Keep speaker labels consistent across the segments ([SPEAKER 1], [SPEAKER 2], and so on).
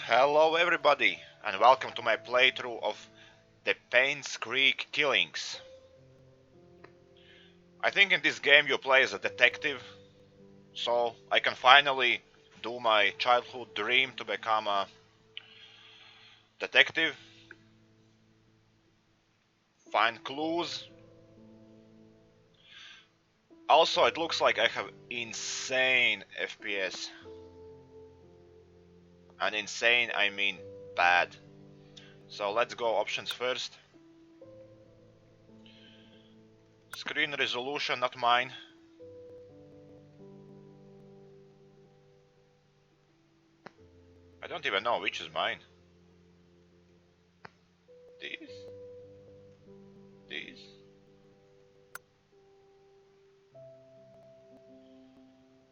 [SPEAKER 1] Hello everybody and welcome to my playthrough of the Painscreek killings. I think in this game you play as a detective, so I can finally do my childhood dream to become a detective, find clues. Also it looks like I have insane FPS, and insane I mean bad. So let's go options first. Screen resolution, not mine. I don't even know which is mine. This? This?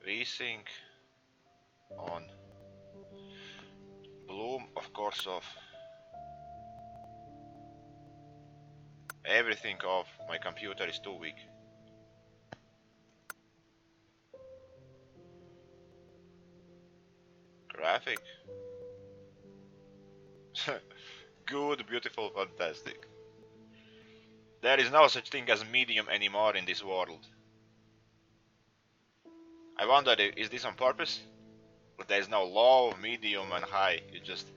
[SPEAKER 1] VSync on. Bloom, of course, off. Everything off. My computer is too weak. Graphic. Good, beautiful, fantastic. There is no such thing as medium anymore in this world. I wonder, is this on purpose? But there is no low, medium and high. It just...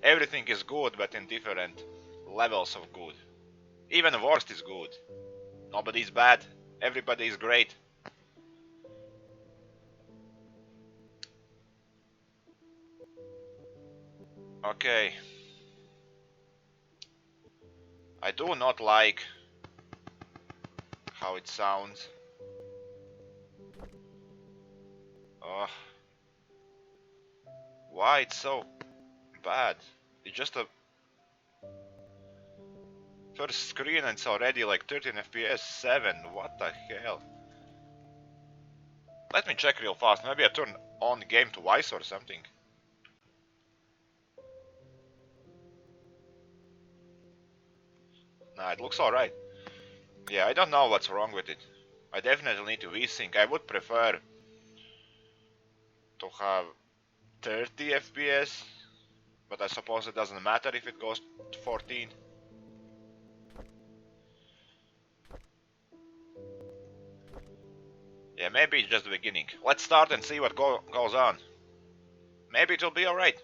[SPEAKER 1] everything is good, but in different levels of good. Even worst is good. Nobody is bad. Everybody is great. Okay. I do not like how it sounds. Ugh. Why it's so bad? It's just a first screen and it's already like 13 FPS 7. What the hell? Let me check real fast. Maybe I turn on game twice or something. Nah, it looks alright. Yeah, I don't know what's wrong with it. I definitely need to VSync. I would prefer to have 30 FPS, but I suppose it doesn't matter if it goes to 14. Yeah, maybe it's just the beginning. Let's start and see what goes on. Maybe it'll be alright.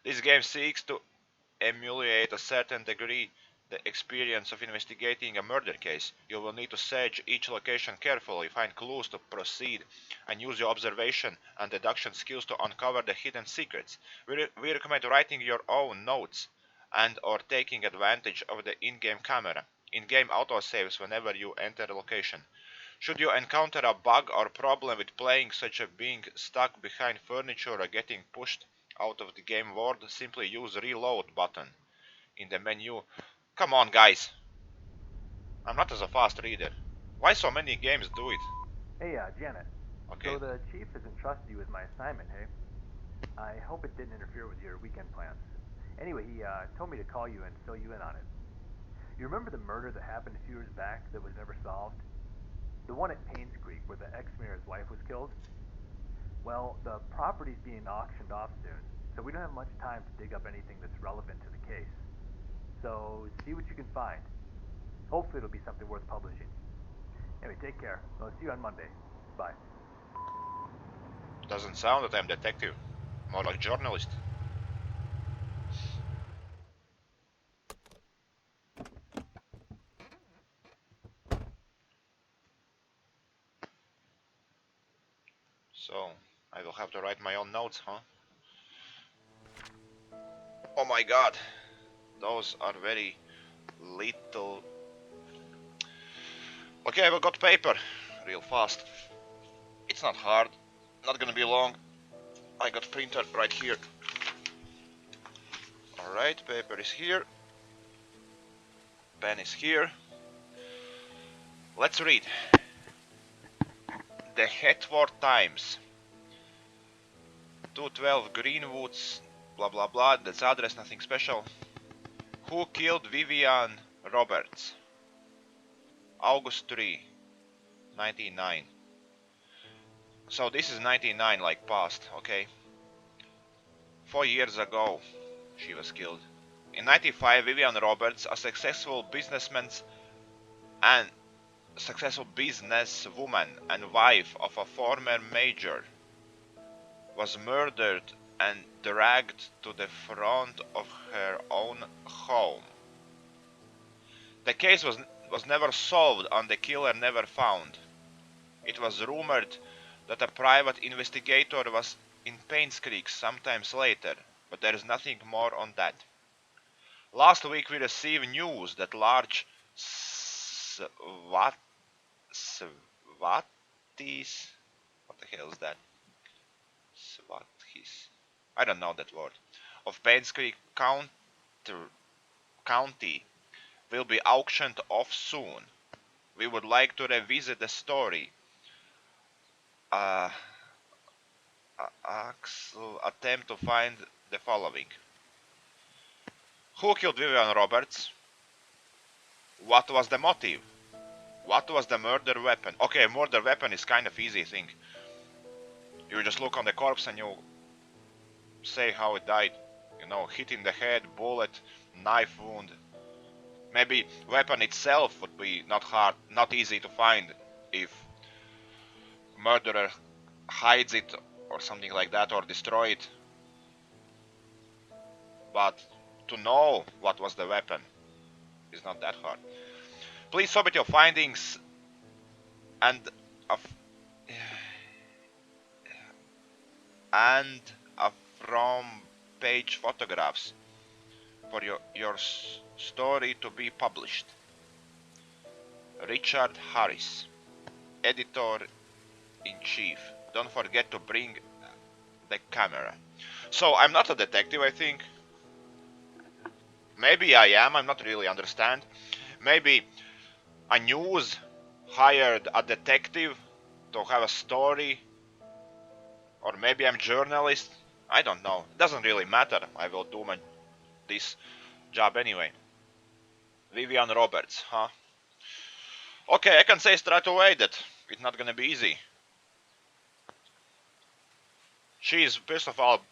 [SPEAKER 1] This game seeks to emulate a certain degree the experience of investigating a murder case. You will need to search each location carefully, find clues to proceed, and use your observation and deduction skills to uncover the hidden secrets. We recommend writing your own notes and or taking advantage of the in-game camera. In-game autosaves whenever you enter a location. Should you encounter a bug or problem with playing, such as being stuck behind furniture or getting pushed out of the game world, simply use reload button in the menu. Come on, guys. I'm not as a fast reader. Why so many games do it?
[SPEAKER 2] Hey, Janet.
[SPEAKER 1] Okay.
[SPEAKER 2] So the chief has entrusted you with my assignment, hey? I hope it didn't interfere with your weekend plans. Anyway, he told me to call you and fill you in on it. You remember the murder that happened a few years back that was never solved? The one at Painscreek where the ex-mayor's wife was killed? Well, the property's being auctioned off soon, so we don't have much time to dig up anything that's relevant to the case. So, see what you can find. Hopefully it'll be something worth publishing. Anyway, take care. I'll see you on Monday. Bye.
[SPEAKER 1] Doesn't sound that I'm detective. More like journalist. So, I will have to write my own notes, huh? Oh my god. Those are very little. Okay, I got paper. Real fast. It's not hard. Not gonna be long. I got printer right here. Alright, paper is here. Pen is here. Let's read. The Hetworth Times. 212 Greenwoods, blah blah blah, that's address, nothing special. Who killed Vivian Roberts? August 3, 99. So this is 99, like past, okay? 4 years ago, she was killed. In 95, Vivian Roberts, a and successful businesswoman and wife of a former major, was murdered and dragged to the front of her own home. The case was never solved and the killer never found. It was rumored that a private investigator was in Painscreek sometimes later, but there is nothing more on that. Last week we received news that large Swatis, what the hell is that? Swatis, I don't know that word, of Painscreek County will be auctioned off soon. We would like to revisit the story. Uh, Axel attempt to find the following. Who killed Vivian Roberts? What was the motive? What was the murder weapon? Okay, murder weapon is kind of easy thing. You just look on the corpse and you say how it died. You know, hit in the head, bullet, knife wound. Maybe weapon itself would be not easy to find if murderer hides it or something like that, or destroy it. But to know what was the weapon is not that hard. Please submit your findings and a and from page photographs for your story to be published. Richard Harris, Editor-in-Chief. Don't forget to bring the camera. So I'm not a detective, I think. Maybe I am, I'm not really understand. Maybe a news hired a detective to have a story, or maybe I'm journalist. I don't know. It doesn't really matter. I will do this job anyway. Vivian Roberts, huh? Okay, I can say straight away that it's not gonna be easy. She is, first of all,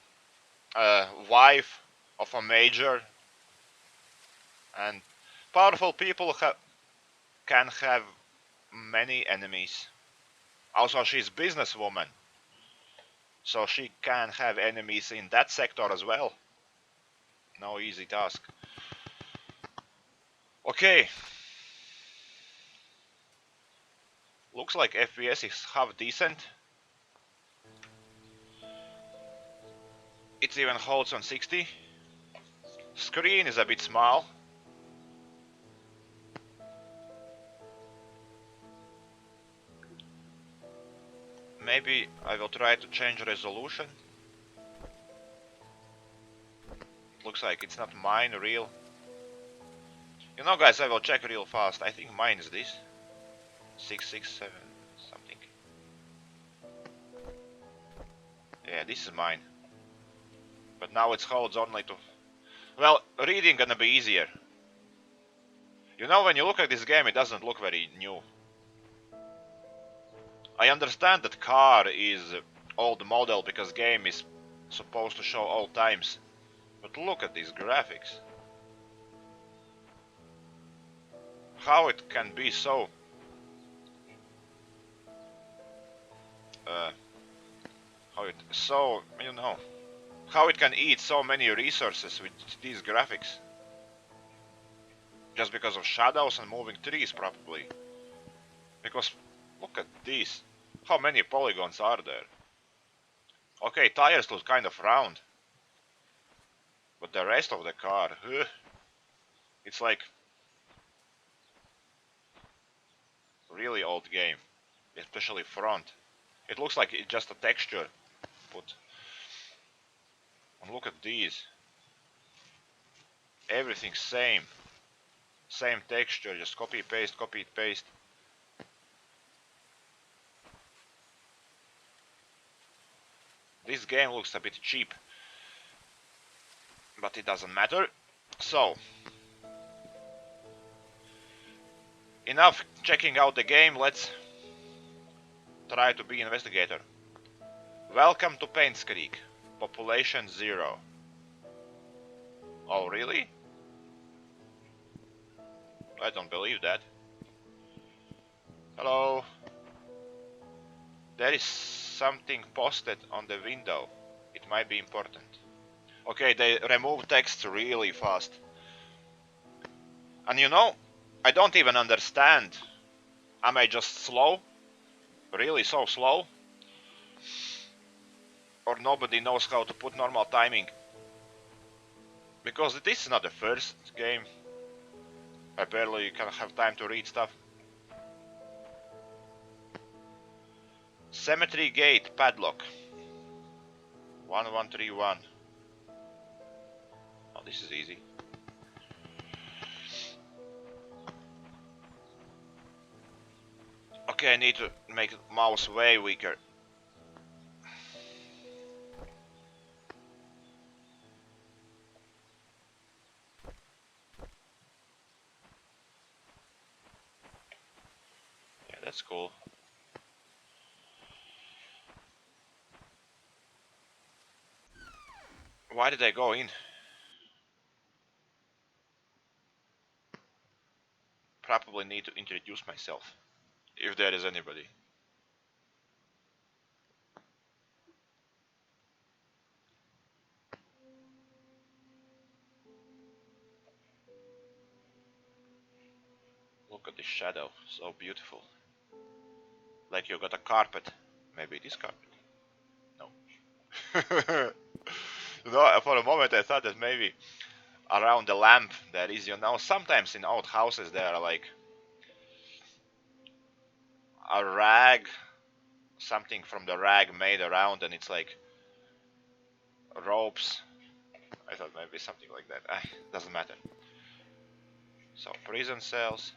[SPEAKER 1] a wife of a major, and powerful people can have many enemies. Also, she's a businesswoman, so she can have enemies in that sector as well. No easy task. Okay, looks like FPS is half decent. It even holds on 60. Screen is a bit small. Maybe I will try to change resolution. Looks like it's not mine real. You know, guys, I will check real fast. I think mine is this 667 something. Yeah, this is mine. But now it holds only to. Well, reading gonna be easier. You know, when you look at this game, it doesn't look very new. I understand that car is old model because game is supposed to show old times. But look at these graphics. How it can be so how it so you know how it can eat so many resources with these graphics. Just because of shadows and moving trees probably. Because look at these. How many polygons are there? Okay, tires look kind of round. But the rest of the car, it's like really old game. Especially front. It looks like it's just a texture put. And look at these. Everything same. Same texture, just copy paste, copy paste. This game looks a bit cheap. But it doesn't matter. So, enough checking out the game, let's try to be investigator. Welcome to Painscreek. Population 0. Oh, really? I don't believe that. Hello? There is something posted on the window. It might be important. Okay, they remove text really fast. And you know, I don't even understand. Am I just slow? Really so slow? Or nobody knows how to put normal timing? Because this is not the first game. I barely can have time to read stuff. Cemetery gate padlock. 1131. Oh, this is easy. Okay, I need to make the mouse way weaker. Yeah, that's cool. Why did I go in? Probably need to introduce myself. If there is anybody. Look at this shadow, so beautiful. Like you got a carpet. Maybe it is carpet. No. No, for a moment I thought that maybe around the lamp there is, sometimes in old houses there are like a rag, something from the rag made around, and it's like ropes. I thought maybe something like that. Doesn't matter. So prison cells.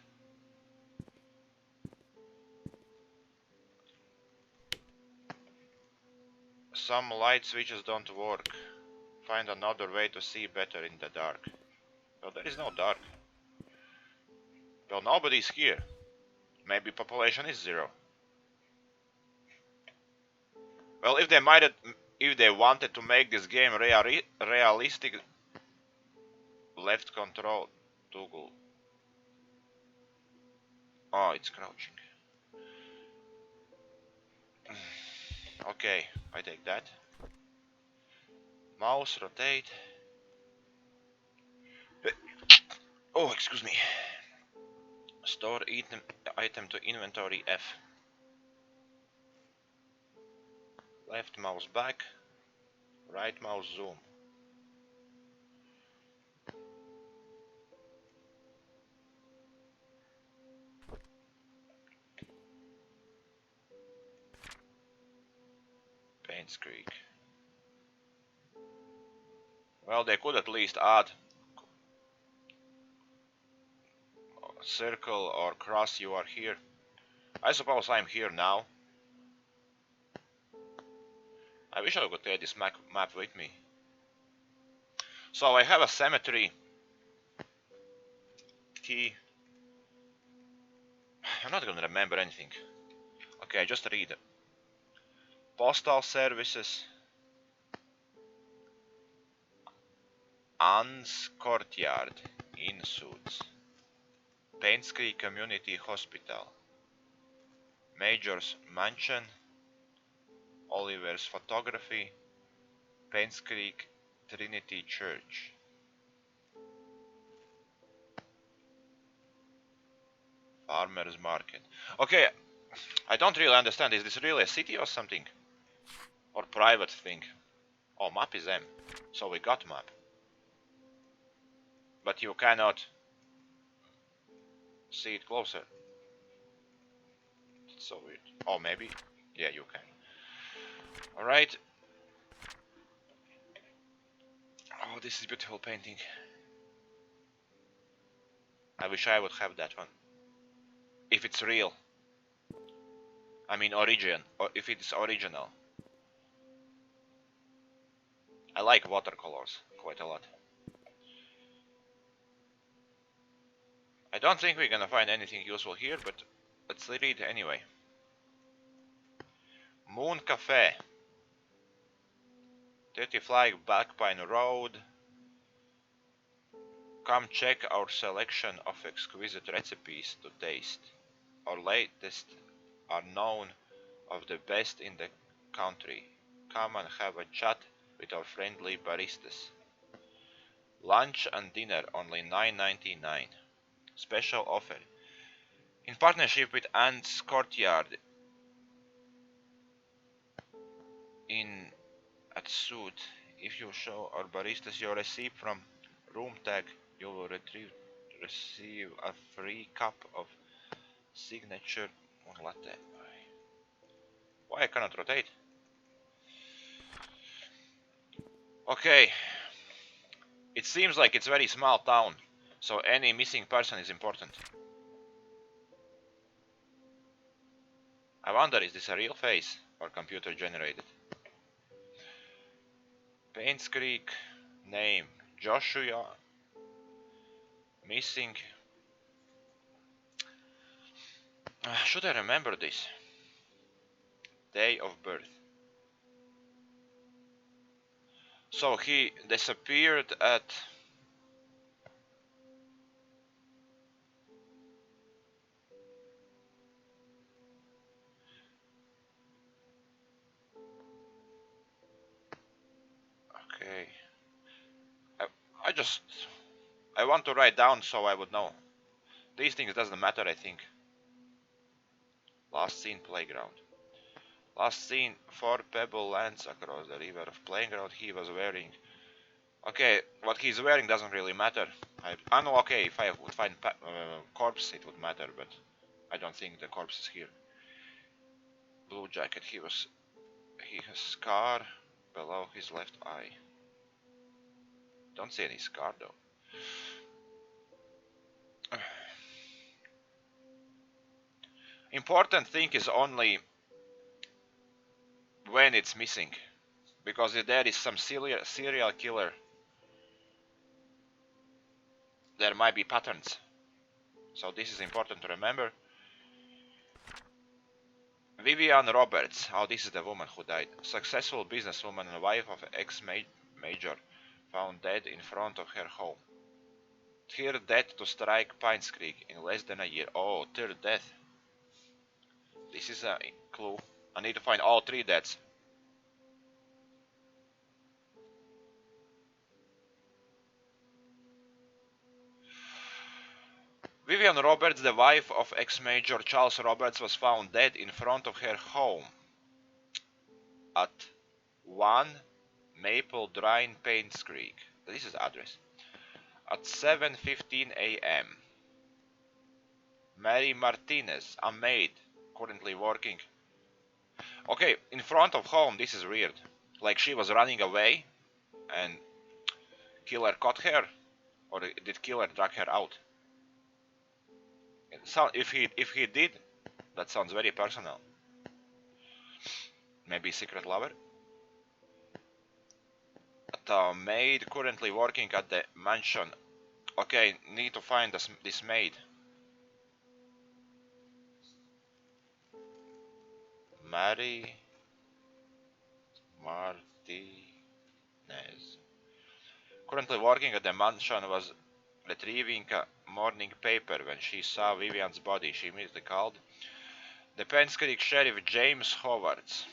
[SPEAKER 1] Some light switches don't work. Find another way to see better in the dark. Well, there is no dark. Well, nobody's here. Maybe population is 0. Well, if they wanted to make this game realistic, left control toggle. Oh, it's crouching. Okay, I take that. Mouse rotate. Oh, excuse me. Store item to inventory F. Left mouse back. Right mouse zoom. Painscreek. Well, they could at least add circle or cross you are here. I suppose I'm here now. I wish I could take this map with me. So I have a cemetery key. I'm not gonna remember anything. Okay, just read. Postal services. Ann's courtyard. In suits. Painscreek Community Hospital. Major's mansion. Oliver's photography. Painscreek Trinity Church. Farmer's market. Okay, I don't really understand. Is this really a city or something? Or private thing? Oh, map is M. So we got map. But you cannot see it closer. It's so weird. Oh, maybe? Yeah, you can. Alright. Oh, this is beautiful painting. I wish I would have that one. If it's real. I mean or if it's original. I like watercolors quite a lot. I don't think we're gonna find anything useful here, but let's read anyway. Moon Cafe. 30 Flag Backpine Road. Come check our selection of exquisite recipes to taste. Our latest are known of the best in the country. Come and have a chat with our friendly baristas. Lunch and dinner only $9.99. Special offer. In partnership with Ant's Courtyard in at Suit, if you show our baristas your receipt from room tag, you will receive a free cup of signature latte. Why I cannot rotate? Okay, it seems like it's very small town, so any missing person is important. I wonder, is this a real face or computer generated? Painscreek, name Joshua, missing. Should I remember this? Day of birth. So he disappeared at. Okay. I, I just. I want to write down so I would know. These things doesn't matter, I think. Last seen playground. Last seen 4 pebble lands across the river of playground he was wearing. Okay, what he's wearing doesn't really matter. I know, okay, if I would find corpse it would matter, but I don't think the corpse is here. Blue jacket, he has scar below his left eye. Don't see any scar though. Important thing is only when it's missing, because if there is some serial killer, there might be patterns. So this is important to remember. Vivian Roberts, oh, this is the woman who died. Successful businesswoman and wife of ex-major, found dead in front of her home. Third death to strike Painscreek in less than a year. Oh, third death. This is a clue. I need to find all 3 deaths. Vivian Roberts, the wife of ex-major Charles Roberts, was found dead in front of her home at 1 Maple Drive, Painscreek. This is the address. At 7:15 a.m. Mary Martinez, a maid, currently working. Okay, in front of home, this is weird. Like she was running away and killer caught her, or did killer drag her out? So if he did, that sounds very personal. Maybe secret lover? The maid currently working at the mansion. Okay, need to find this maid. Mary Martinez. Currently working at the mansion, was retrieving a morning paper when she saw Vivian's body. She immediately called the Painscreek Sheriff James Howards.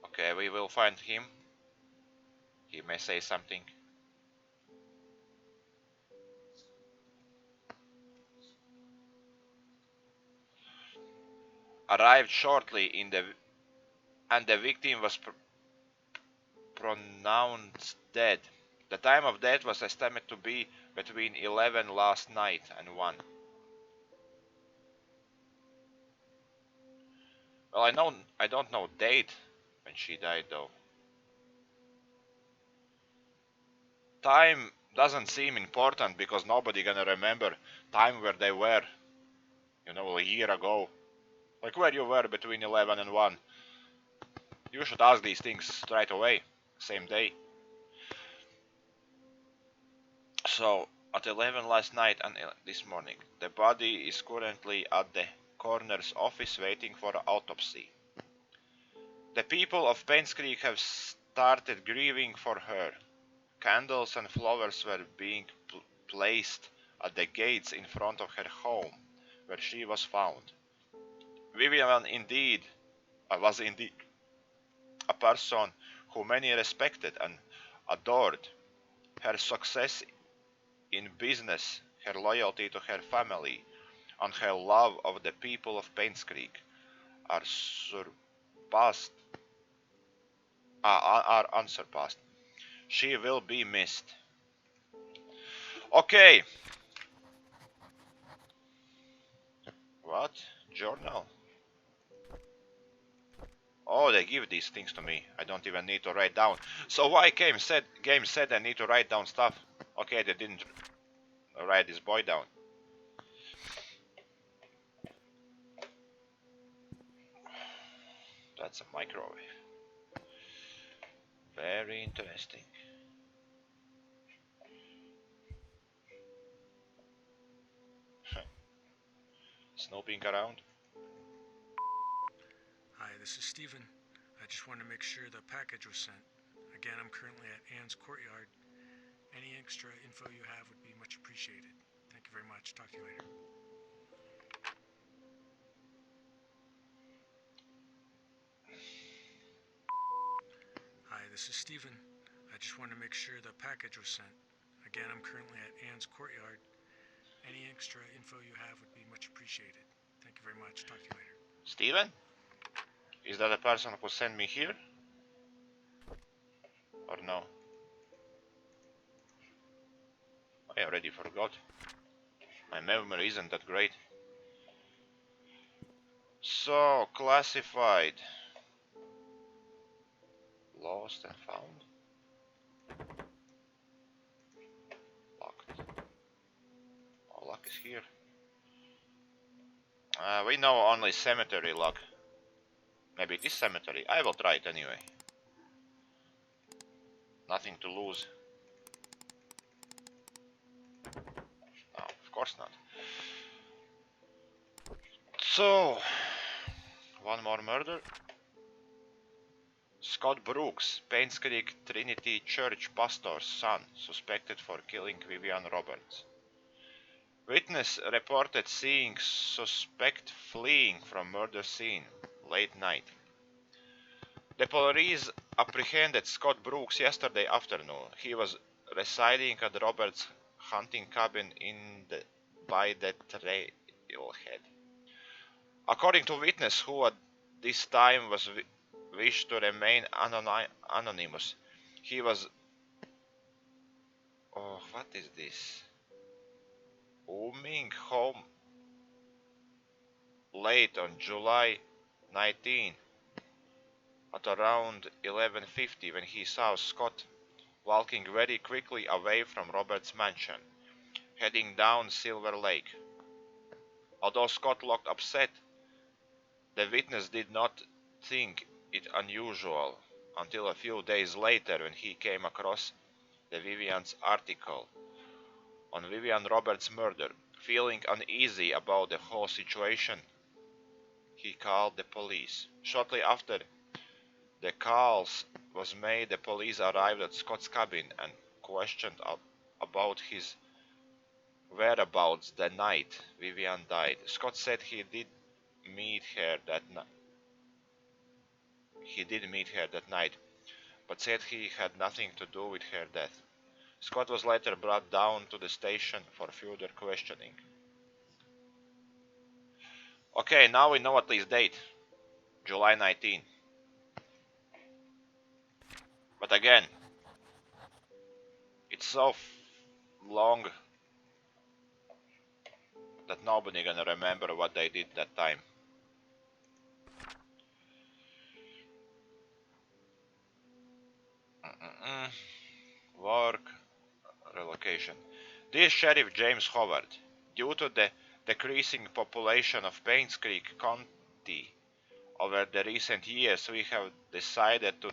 [SPEAKER 1] Okay, we will find him. He may say something. Arrived shortly in the and the victim was pronounced dead. The time of death was estimated to be between 11 last night and 1. Well, I don't know date when she died though. Time doesn't seem important because nobody gonna remember time where they were, a year ago. Like where you were between 11 and 1. You should ask these things straight away, same day. So, at 11 last night and this morning. The body is currently at the coroner's office waiting for an autopsy. The people of Painscreek have started grieving for her. Candles and flowers were being placed at the gates in front of her home, where she was found. Vivian was indeed a person who many respected and adored. Her success in business, her loyalty to her family, and her love of the people of Painscreek are unsurpassed. She will be missed. Okay. What? Journal? Oh, they give these things to me. I don't even need to write down. So why game said I need to write down stuff? Okay, they didn't write this boy down. That's a microwave. Very interesting. Snooping around.
[SPEAKER 3] Hi, this is Steven. I just wanted to make sure the package was sent. Again, I'm currently at Anne's courtyard. Any extra info you have would be much appreciated. Thank you very much. Talk to you later. Hi, this is Steven. I just wanted to make sure the package was sent. Again, I'm currently at Anne's courtyard. Any extra info you have would be much appreciated. Thank you very much. Talk to you later.
[SPEAKER 1] Steven? Is that the person who sent me here? Or no? I already forgot. My memory isn't that great. So, classified. Lost and found. Locked. Oh, lock is here. We know only cemetery lock. Maybe it is cemetery. I will try it anyway. Nothing to lose. No, of course not. So, one more murder. Scott Brooks, Painscreek Trinity Church pastor's son, suspected for killing Vivian Roberts. Witness reported seeing suspect fleeing from murder scene late night. The police apprehended Scott Brooks yesterday afternoon. He was residing at Roberts' hunting cabin by the trailhead. According to witness who at this time wished to remain anonymous, he was what is this? Coming home late on July 19 at around 11:50 when he saw Scott walking very quickly away from Robert's mansion, heading down Silver Lake. Although Scott looked upset, the witness did not think it unusual until a few days later when he came across the Vivian's article on Vivian Roberts' murder. Feeling uneasy about the whole situation, he called the police. Shortly after the calls was made, the police arrived at Scott's cabin and questioned about his whereabouts the night Vivian died. Scott said he did meet her that night, but said he had nothing to do with her death. Scott was later brought down to the station for further questioning. Okay, now we know at least date. July 19. But again, it's so long that nobody gonna remember what they did that time. Work relocation. Dear Sheriff James Howard, due to the decreasing population of Painscreek County over the recent years, we have decided to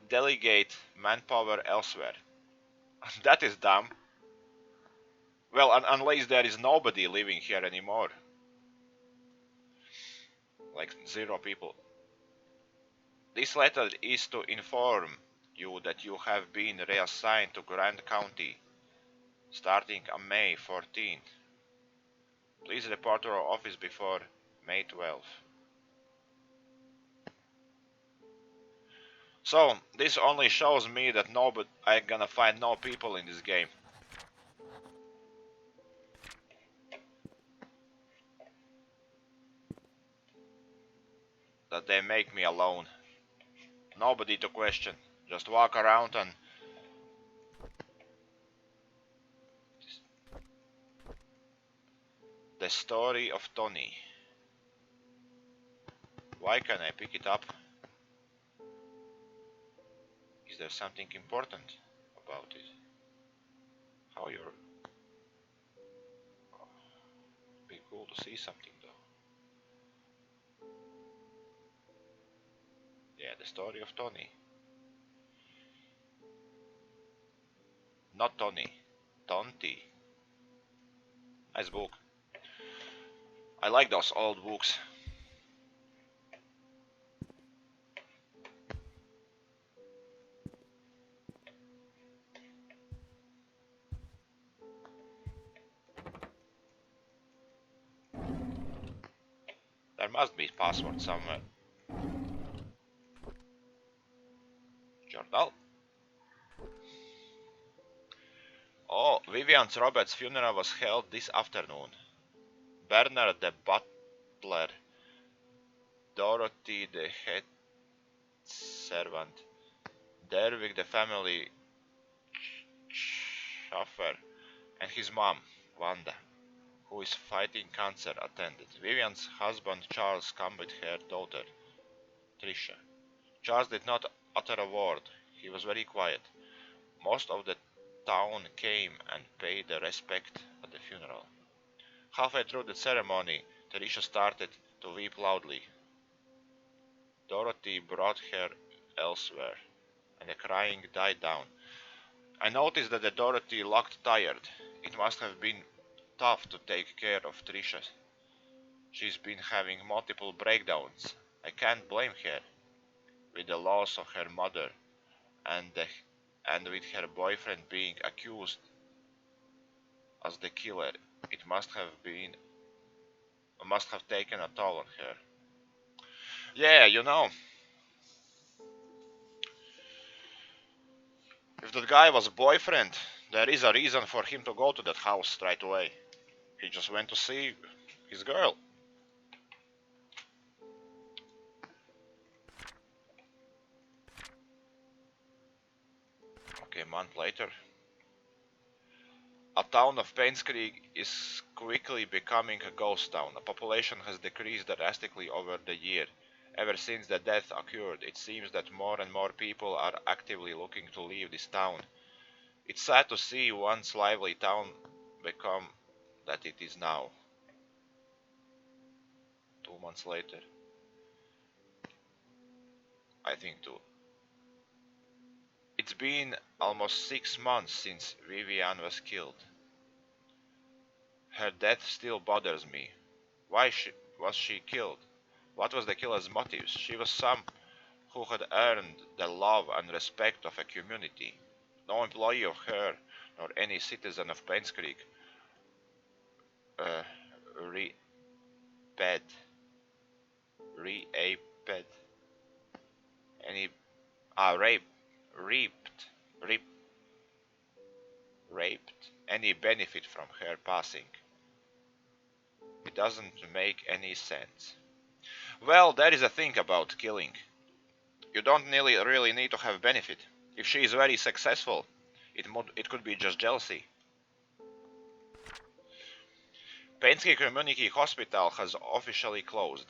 [SPEAKER 1] delegate manpower elsewhere. That is dumb. Well, unless there is nobody living here anymore. Like zero people. This letter is to inform you that you have been reassigned to Grant County starting on May 14th. Please report to our office before May 12th. So, this only shows me that I'm gonna find no people in this game. That they make me alone. Nobody to question. Just walk around and... The story of Tony. Why can't I pick it up? Is there something important about it? How you're... Be cool to see something though. Yeah, the story of Tony. Not Tony. Tonti. Nice book. I like those old books. There must be a password somewhere. Journal. Oh, Vivian Roberts' funeral was held this afternoon. Bernard the butler, Dorothy the head servant, Derwick the family chauffeur, and his mom, Wanda, who is fighting cancer, attended. Vivian's husband Charles came with her daughter, Tricia. Charles did not utter a word. He was very quiet. Most of the town came and paid their respect at the funeral. Halfway through the ceremony, Tricia started to weep loudly. Dorothy brought her elsewhere, and the crying died down. I noticed that the Dorothy looked tired. It must have been tough to take care of Tricia. She's been having multiple breakdowns. I can't blame her. With the loss of her mother and with her boyfriend being accused as the killer, it must have taken a toll on her. Yeah, if that guy was a boyfriend, there is a reason for him to go to that house right away. He just went to see his girl. Okay, a month later. A town of Painscreek is quickly becoming a ghost town. The population has decreased drastically over the year. Ever since the death occurred, it seems that more and more people are actively looking to leave this town. It's sad to see once lively town become that it is now. 2 months later. I think too. It's been almost 6 months since Vivian was killed. Her death still bothers me. Why was she killed? What was the killer's motives? She was some who had earned the love and respect of a community. No employee of her, nor any citizen of Painscreek, uh, repaid, reaped, any, rape, reaped, reap, raped any benefit from her passing. It doesn't make any sense. Well, there is a thing about killing. You don't really need to have benefit. If she is very successful, it could be just jealousy. Painscreek Community Hospital has officially closed.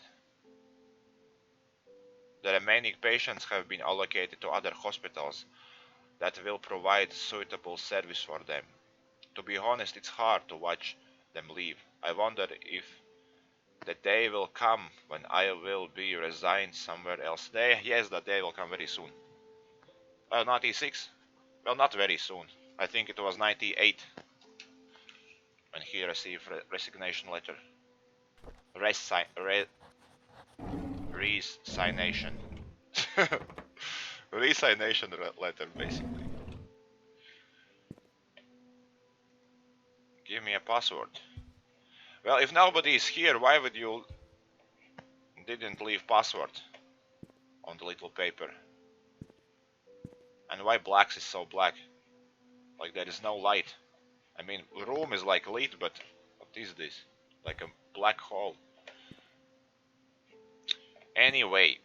[SPEAKER 1] The remaining patients have been allocated to other hospitals that will provide suitable service for them. To be honest, it's hard to watch them leave. I wonder if the day will come when I will be resigned somewhere else. Yes, that day will come very soon. Well, not E6. Well, not very soon. I think it was 98 when he received resignation letter. Resignation. Resignation letter, basically. Give me a password. Well, if nobody is here, why would you didn't leave password on the little paper? And why Black's is so black? Like there is no light. I mean, room is like lit, but what is this? Like a black hole. Anyway,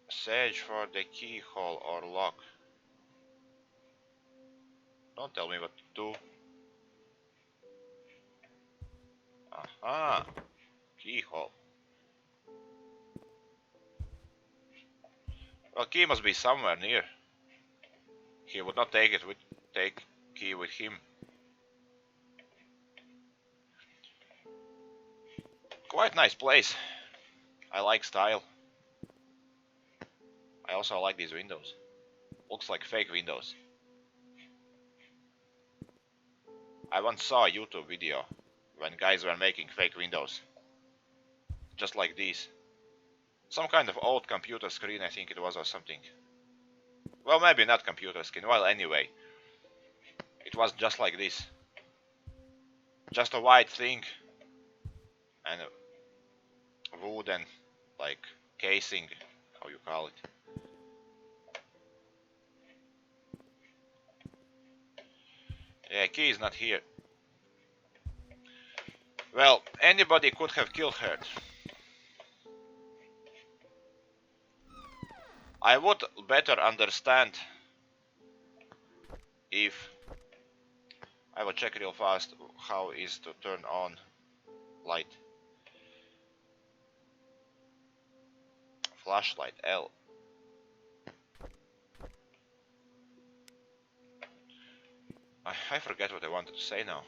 [SPEAKER 1] search for the keyhole or lock. Don't tell me what to do. Aha, keyhole. Well, key must be somewhere near. He would not take key with him. Quite nice place. I like style. I also like these windows. Looks like fake windows. I once saw a YouTube video when guys were making fake windows. Just like these. Some kind of old computer screen, I think it was, or something. Well, maybe not computer screen. Well, anyway. It was just like this. Just a white thing. And a wooden, like, casing. How you call it. Yeah, key is not here. Well, anybody could have killed her. I would better understand if I will check real fast how is to turn on light. Flashlight L. I forget what I wanted to say now.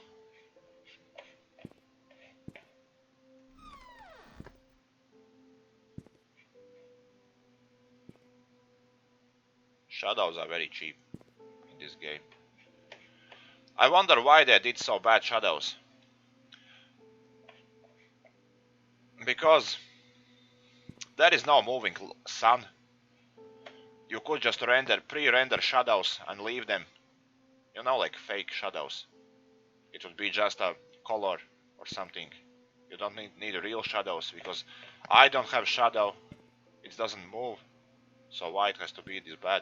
[SPEAKER 1] Shadows are very cheap in this game. I wonder why they did so bad shadows. Because there is no moving sun. You could just pre-render shadows and leave them. You know, like fake shadows. It would be just a color or something. You don't need real shadows because I don't have shadow. It doesn't move. So why it has to be this bad?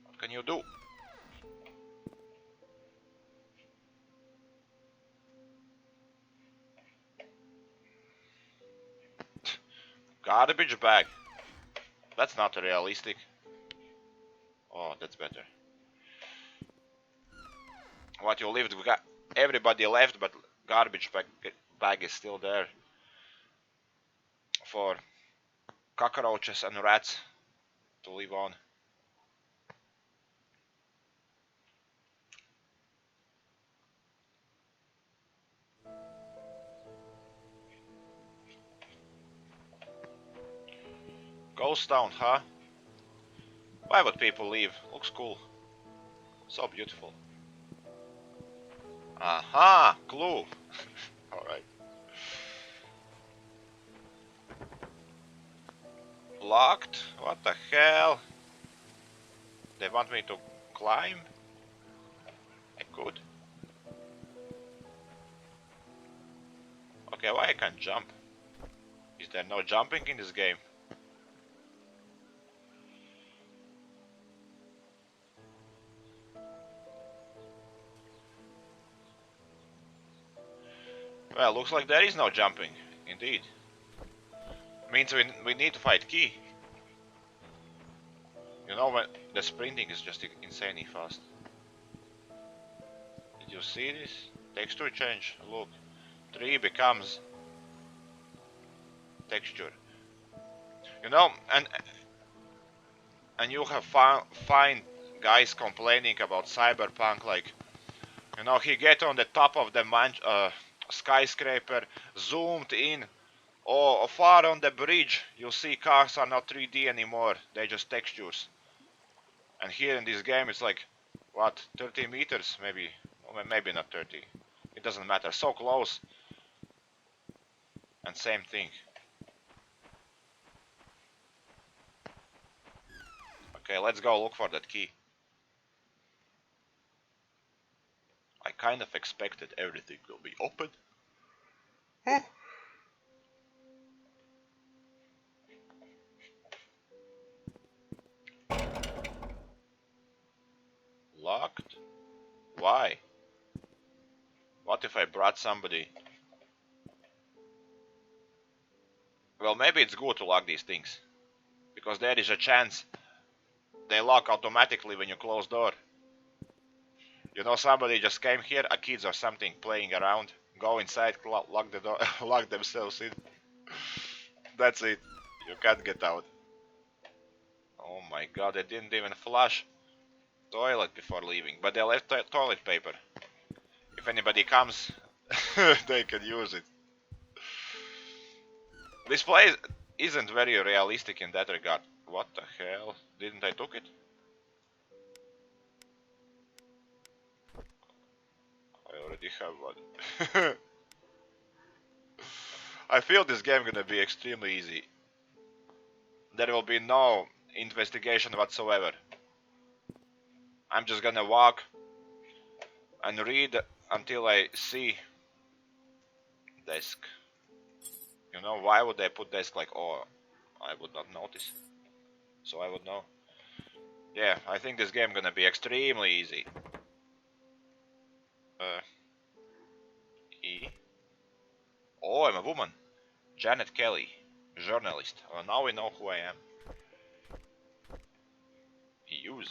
[SPEAKER 1] What can you do? Garbage bag. That's not realistic. Oh, that's better. What you lived, everybody left, but garbage bag is still there for cockroaches and rats to live on. Ghost town, huh? Why would people leave? Looks cool. So beautiful. Aha! Clue! Alright. Locked? What the hell? They want me to climb? I could. Okay, why I can't jump? Is there no jumping in this game? Well, looks like there is no jumping. Indeed. Means we need to fight Key. You know, when the sprinting is just insanely fast. Did you see this? Texture change. Look. Tree becomes texture. You know, and you have find guys complaining about Cyberpunk, like, you know, he get on the top of the skyscraper, zoomed in, Oh, far on the bridge, you'll see cars are not 3D anymore, they're just textures. And here in this game it's like, what, 30 meters maybe? Or maybe not 30. It doesn't matter, so close. And same thing. Okay, let's go look for that key. I kind of expected everything will be open. Locked? Why? What if I brought somebody? Well, maybe it's good to lock these things. Because there is a chance they lock automatically when you close door. You know, somebody just came here, a kids or something playing around, go inside, lock the door, lock themselves in. That's it. You can't get out. Oh my god, they didn't even flush toilet before leaving, but they left toilet paper. If anybody comes, they can use it. This place isn't very realistic in that regard. What the hell? Didn't I took it? I already have one. I feel this game gonna be extremely easy. There will be no investigation whatsoever. I'm just gonna walk and read until I see desk. You know, why would they put desk like, oh, I would not notice. So I would know. Yeah, I think this game gonna be extremely easy. E. Oh, I'm a woman. Janet Kelly, journalist. Well, now we know who I am. Use.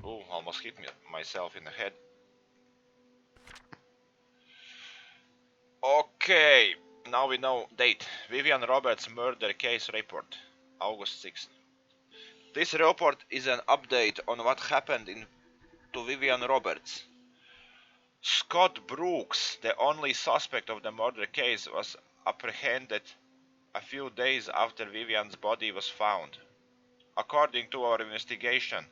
[SPEAKER 1] Oh, almost hit myself in the head. Okay, now we know date. Vivian Roberts murder case report, August 6th. This report is an update on what happened to Vivian Roberts. Scott Brooks, the only suspect of the murder case, was apprehended a few days after Vivian's body was found. According to our investigation,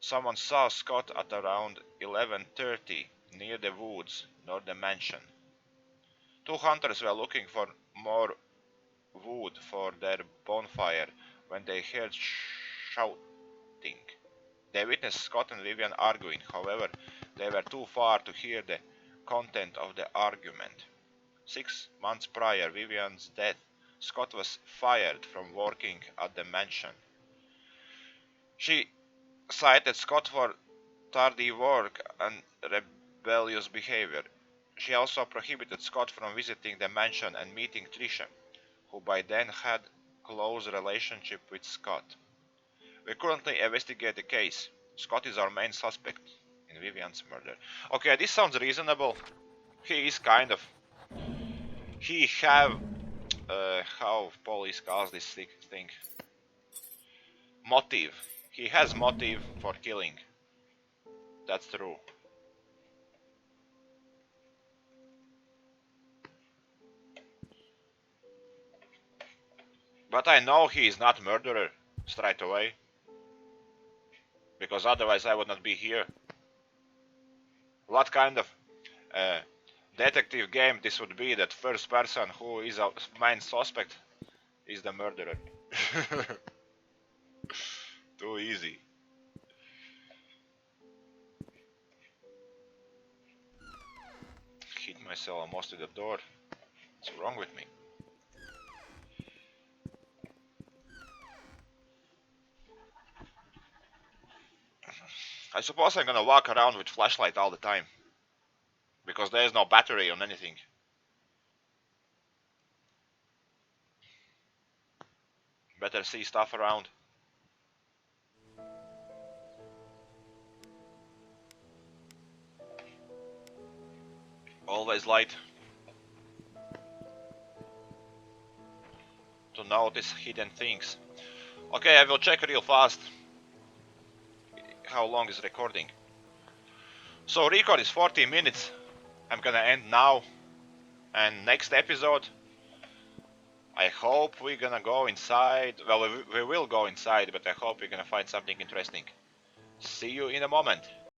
[SPEAKER 1] someone saw Scott at around 11:30 near the woods near the mansion. Two hunters were looking for more wood for their bonfire when they heard shouting. They witnessed Scott and Vivian arguing, however, they were too far to hear the content of the argument. 6 months prior Vivian's death, Scott was fired from working at the mansion. She cited Scott for tardy work and rebellious behavior. She also prohibited Scott from visiting the mansion and meeting Trisha, who by then had close relationship with Scott. We currently investigate the case. Scott is our main suspect in Vivian's murder. Okay, this sounds reasonable. He is kind of. He have how police calls this thing. Motive. He has motive for killing. That's true. But I know he is not murderer straight away. Because otherwise I would not be here. What kind of detective game this would be that first person who is a main suspect is the murderer? Too easy. Hit myself almost to the door. What's wrong with me? I suppose I'm gonna walk around with flashlight all the time. Because there is no battery on anything. Better see stuff around. Always light. To notice hidden things. Okay, I will check real fast. How long is recording? So record is 40 minutes. I'm gonna end now. And next episode I hope we're gonna go inside. Well, we will go inside, but I hope we're gonna find something interesting. See you in a moment.